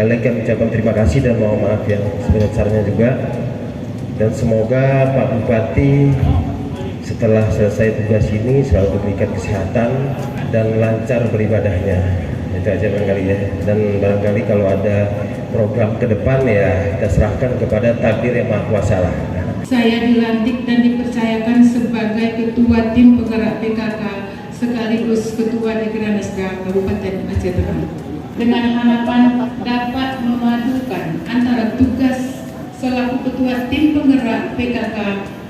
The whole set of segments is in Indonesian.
sekali lagi kami ucapkan terima kasih dan mohon maaf yang sebesar-besarnya juga. Dan semoga Pak Bupati setelah selesai tugas ini selalu diberikan kesehatan dan lancar beribadahnya. Itu aja barangkali ya. Dan barangkali kalau ada program ke depan ya kita serahkan kepada takdir yang Maha Kuasa lah. Saya dilantik dan dipercayakan sebagai Ketua Tim Penggerak PKK sekaligus Ketua Dekranasda Kabupaten Aceh Tengah. Dengan harapan dapat memadukan antara tugas selaku Ketua Tim Penggerak PKK,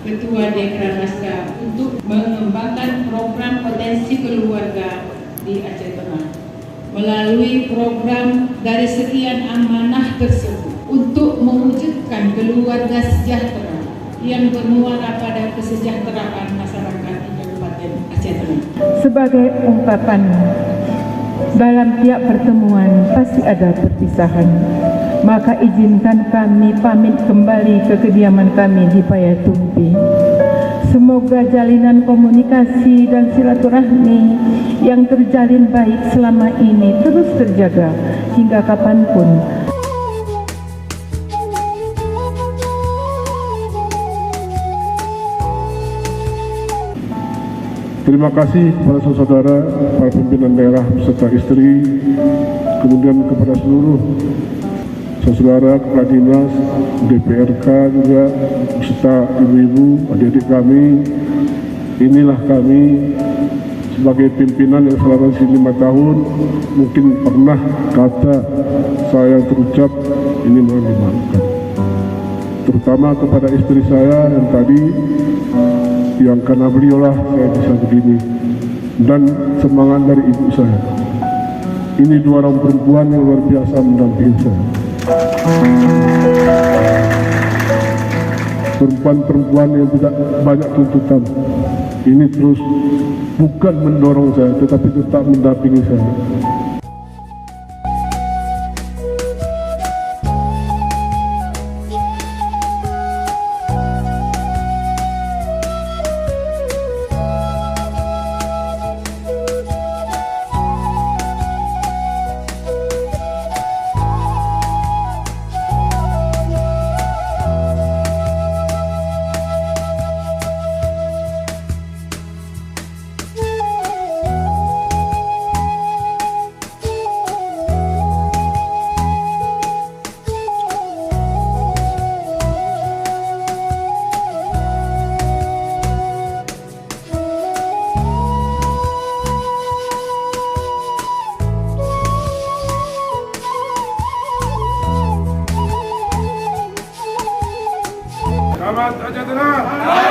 Ketua Dekranasda untuk mengembangkan program potensi keluarga di Aceh Tengah. Melalui program dari sekian amanah tersebut untuk mewujudkan keluarga sejahtera yang bermuara pada kesejahteraan masyarakat di Kabupaten Aceh Tengah. Sebagai ungkapan, dalam tiap pertemuan pasti ada perpisahan. Maka izinkan kami pamit kembali ke kediaman kami di Payatumpi. Semoga jalinan komunikasi dan silaturahmi yang terjalin baik selama ini terus terjaga hingga kapanpun. Terima kasih kepada saudara, para pimpinan daerah beserta istri, kemudian kepada seluruh saudara kepala dinas, DPRK juga beserta ibu-ibu, adik-adik kami. Inilah kami sebagai pimpinan yang selama 5 tahun, mungkin pernah kata saya terucap, ini mohon dimaafkan. Terutama kepada istri saya yang tadi, yang karena beliaulah saya bisa begini, dan semangat dari ibu saya. Ini 2 orang perempuan yang luar biasa mendampingi saya. Perempuan-perempuan yang tidak banyak tuntutan. Ini terus bukan mendorong saya, tetapi tetap mendampingi saya. Selamat Aceh Tengah.